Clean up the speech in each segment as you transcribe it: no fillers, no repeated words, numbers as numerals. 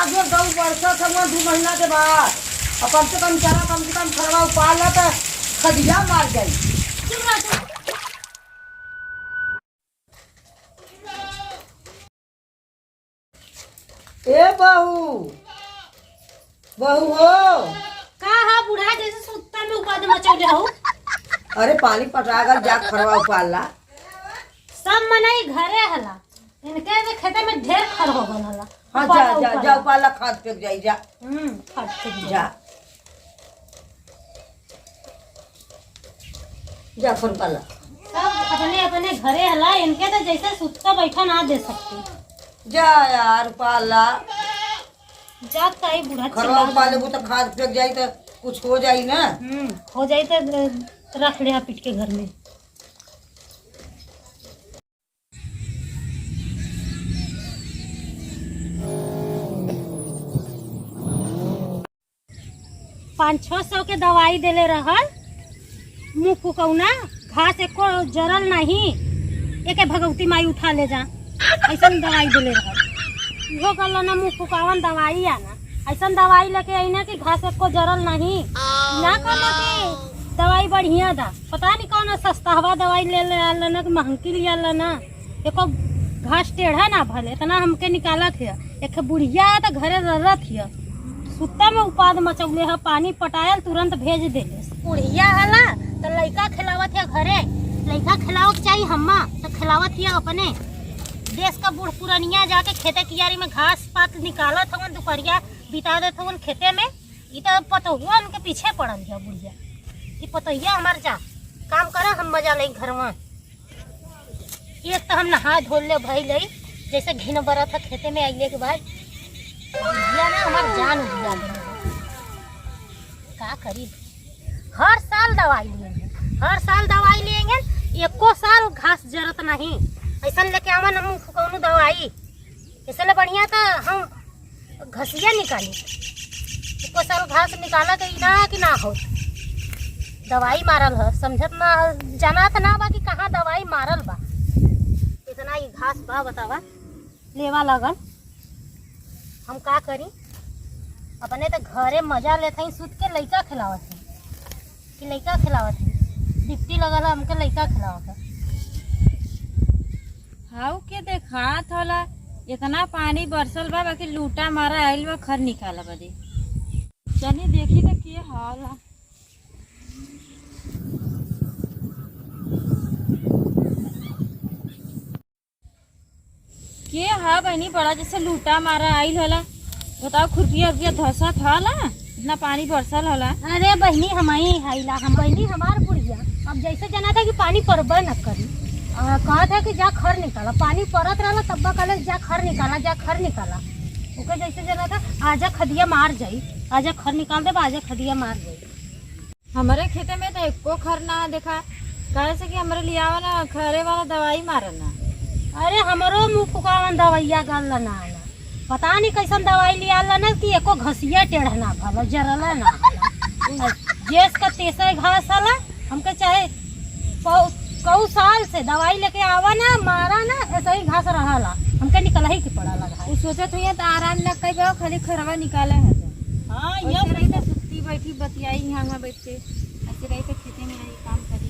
जो गऊ वर्षा था 2 महीना के बाद और कम से कम खरवा उपाल ला तो खदिया मार गई। ए बहू बहू हो का हा बुढ़ा जैसे सुत्ता में उपाद मचौले हो। अरे पानी पटागल जा खरवा उपाल ला। सब मनाई घरे हला इनके से खेते में ढेर खर हो गल हला। हाँ जा उपाल ला खाद फेंक जाई जा। खाद फेंक जा जा फोन पाला। सब अपने अपने घरे हला इनके तो जैसे सुत्ता बैठा ना दे सकती। जा यार उपाल ला। जा ताई बुढ़ा खरवा उपाले तो खाद फेंक जाई तो कुछ हो जाई ना। हो जाई तो रख ले पीट के घर में। पाँच 600 के दवाई देले रहल मुँह फुकौना घास एको जरल नहीं एक भगवती माई उठा ले जा ऐसा दवाई देले रहल। इहो कहल ना मुँह फुकावन दवाई आना ऐसा दवाई लेके आईना कि घास एको जरल नहीं ना कहना कि दवाई बढ़िया दा पता नहीं कौन सस्ता दवाई ले ना कि महंगी लिया ना एको घास टेढ़ा ना भले इतना हमके निकालत है। एक बुढ़िया है तो घरे ररत है सुत्ता में उपाद मचौले है पानी पटायल तुरंत भेज देले। बुढ़िया हला तो लड़का खिलावत है घरे लड़का खिलावत चाहिए हम्मा तो खिलावत है अपने देश का बूढ़ पुरानिया जाके खेते कियारी में घास पात निकालत हवन दोपहरिया बिता देते हवन खेते में। ये तो पतहुआ उनके पीछे पड़ल है बुढ़िया ये पतहिया हमार जा काम करे हम मजा ले घर में। एक तो हम नहा धो ले भाई ले जैसे घिन बरत है खेते में आइले के बाद बुढ़िया ना हमार जान उड़िया का करी। हर साल दवाई लेंगे एको साल घास जरत नहीं ऐसा लेके आवन हम कौनो दवाई इसलिए बढ़िया तो हम घसिया निकाली एको साल घास निकाला तो ना कि ना हो दवाई मारल है समझत ना जाना था ना बा कि कहाँ दवाई मारल बा इतना ही घास बा बतावा लेवा लगन हम का करी। अपने तो घरे मजा लेते हैं सुत के लइका खिलावत है कि लइका खिलावत है डिप्टी लगल है हमके लइका खिलावत है। हाउ के देखात होला इतना पानी बरसल बा बाकी लूटा मारा आइल बा खर निकाला बदे चली देखी तो के हाल के हा बहनी बड़ा जैसे लूटा मारा आइल होला बताओ खुरपिया उर्पिया धसा था ला इतना पानी बरसल होला। अरे बहनी हमारी हाइला हम बहनी हमार बुढ़िया अब जैसे जाना था कि पानी परबे न करी कहा था कि जा खर निकाला पानी परत रहा तब्बा कहले जा खर निकाला ओके जैसे जाना था आजा खदिया मार जाई आजा खर निकाल दे आजा खदिया मार जाई। हमारे खेते में तो एको खर ना देखा कहे से कि हमारे लिया वाला खरे वाला दवाई मारना। अरे हमारो मुँह फुकावन दवाइया गल ना पता नहीं कैसन दवाई लिया ना कि एको घसिया टेढ़ा ना भला जरला ना जेस का तेसरे घास हला हमके चाहे कऊ साल से दवाई लेके आवा ना मारा ना ऐसा ही घास रहा हमके निकला ही कि पड़ा लगा सोचत हुई तो आराम न कर जाओ खाली खरवा निकाले है तो हाँ ये रही तो सुत्ती बैठी बतियाई यहाँ बैठ के ऐसे रही तो खेते में रही काम करी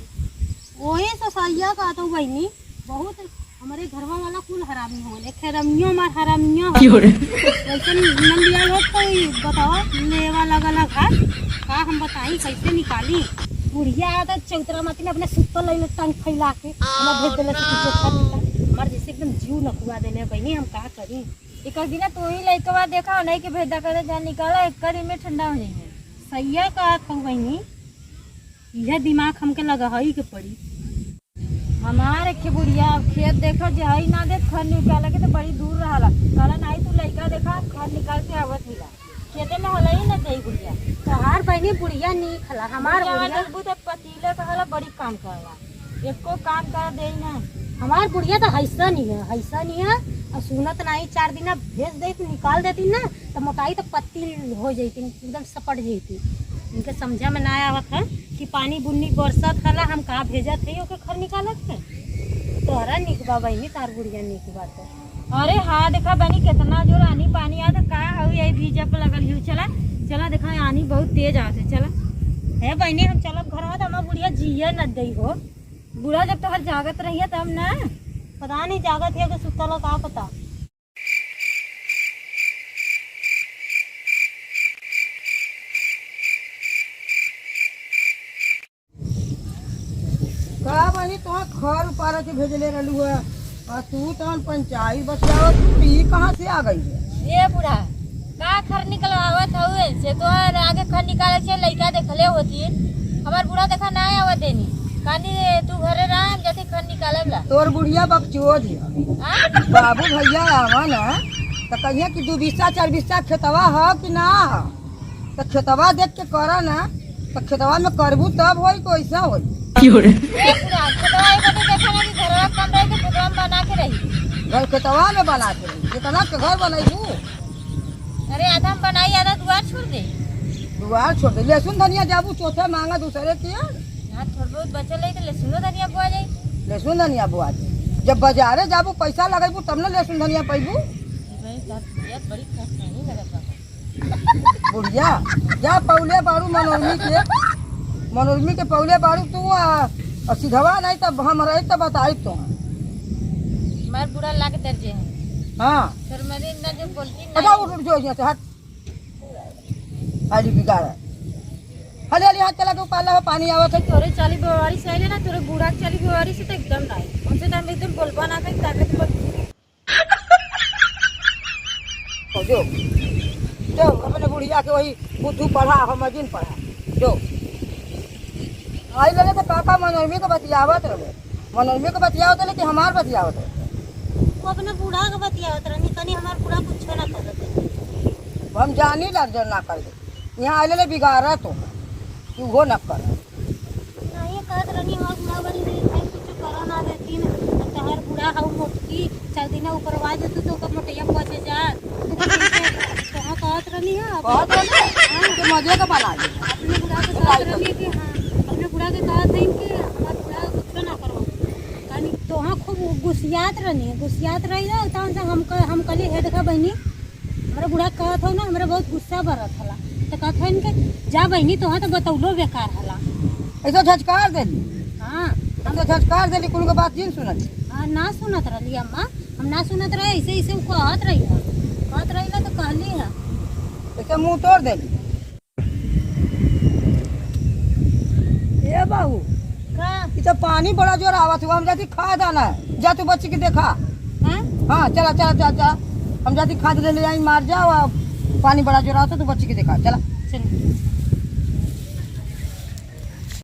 वही तो सैया का तो बहनी बहुत हमारे घरवा वाला कुल हरामी हो एक हरामियों मार हरामियों वैसे नंदिया लोग तो बताओ लेवा लगा का हम बताई कैसे निकाली। बुढ़िया आया था चौतरा माती ने अपने सुतल ले टंग फैला के हम भेज देले हमार जैसे एकदम जीव नकुआ देले बहनी हम का करी। एक दिन तो ही लइकवा देखा नहीं कि भेदा करे जा निकाला एक दिन में ठंडा हो जाए सैया का था बहनी यह दिमाग हमके लगा ही के पड़ी। हमारे के बुढ़िया खेत देखो जही ना दे खर निकाले के तो बड़ी दूर रहा कहला नहीं तू लड़का देखा खर निकाल के आवत हिला खेते में होला ही ना चाहिए बुढ़िया तोहार बहनी बुढ़िया नहीं खला हमार बुढ़िया तो पतीले कहला बड़ी काम करला एको काम कर दे ना हमार बुढ़िया तो हैसा नहीं है और सुनत नहीं 4 दिन भेज देती निकाल देती ना तो मोटाई तो पत्ती हो जाती एकदम सपट जाती उनके समझा में ना आवत है कि पानी बुन्नी बरसत हला हम कहाँ भेजत है ओके खर निकालत है तोहरा निक बा बहनी तार बुढ़िया निक बात है। अरे हाँ देखा बनी कितना जोर आनी पानी आ तो का हऊ यही भीजा पे लगल हिउ चला चला देखा आनी बहुत तेज आते चला है बहनी हम चलब घर में तो हमार बुढ़िया जिये न दई हो बुढ़ा जब तक जागत रहिए तब ना पता नहीं जागत है कि सुतल हो, का पता। का बनी तो खर उपारा के भेजले रहलू है और तू तो पंचायत बसियावत तू ई कहाँ से आ गई है? ए बुढ़ा का खर निकलवावत हवे से तो आगे खर निकाले से लइका देखले होती हमार बुढ़ा देखा ना आवत देनी कानी तू घरे रह हम जति खर निकालेला तोर बुढ़िया बकचोद है बाबू भैया आवा ना तो कहिए कि 2 बिस्सा 4 बिस्सा खेतवा है कि ना है तो खेतवा देख के करा ना तो खेतवा में करबू तब होई को ऐसा होई ए बुढ़ा खेतवा एक तो देखा ना कि घरवा कम रहे के खेतवा में बना के रही घर खेतवा में बना के रही। कितना के घर बनाईबू? अरे आधा हम बनाई आधा दुआर छोड़ दे दुआर छोड़ दे लहसुन धनिया जाबू चौथे मांगा दूसरे के यहाँ थोड़ा बहुत बचल रही तो लहसुनो धनिया बुआ जाई लहसुन धनिया बुआ दे जब बाजारे जाबू पैसा लगेबू तब ना लहसुन धनिया पैबू बड़ी खास नहीं लगता बुढ़िया जा पौले बारू मनोरमी के पौले बारू तू और सीधवा नहीं तब हम रहे तब बताई तो मार बुढ़ा लाग दर्जे है हाँ सर मेरी ना जो बोलती अच्छा उठ जो यहाँ से हट हाली बिगाड़ा हले हले हाथ चला के उपाला हो पानी आवत है तोरे चाली बेवारी से आइले ना तोरे बूढ़ा के चाली बेवारी से तो एकदम नहीं हमसे तो हम एकदम बोलबा ना कहीं ताकत पर जो अपने बुढ़िया के वही बुद्धू पढ़ा हम मजिन पढ़ा जो आई लगे तो काका मनोरमी को बतियावत रहे मनोरमी को बतियावत रहे कि हमार बतियावत रहे वो अपने बूढ़ा के बतियावत रहनी कनी हमार बूढ़ा कुछ ना करत हम जानी लग जो ना कर दे यहाँ आए ले बिगाड़ा तो तू वो न कर नहीं कहत रहनी हमार बूढ़ा बड़ी नहीं कुछ करो ना देती ना तहर बूढ़ा हाउ मोटकी चल दिन ऊपर वाज तू तो मोटैया पहुंचे जा तो हां कहत रहनी है बहुत तो मजे का बना दे अपने बूढ़ा के कहत रहनी कि हां अपने बूढ़ा के कहत है कि हमार बूढ़ा कुछ ना करो कनी तो हां खूब गुस्सियात रही ना तो हम कली हे देखा बहनी हमारा बूढ़ा कहत हो ना हमरा बहुत गुस्सा बरत हला तो कहत है इनके जा बहनी तो हाँ तो बतौलो बेकार हला ऐसा झचकार देली हाँ हम तो झचकार देली कुल के बात जिन सुनत हाँ ना सुनत रही अम्मा हम ना सुनत रहे ऐसे वो कहत रही ना तो कहली है ऐसे मुंह तोड़ देली ए बाबू का ये तो पानी बड़ा जोर आवत हुआ हम जाती खाद आना है जा तू बच्ची के देखा हाँ हाँ चला हम जाती खाद ले आई मार जाओ पानी बड़ा जोर आवत तू बच्ची के देखा चला चलिए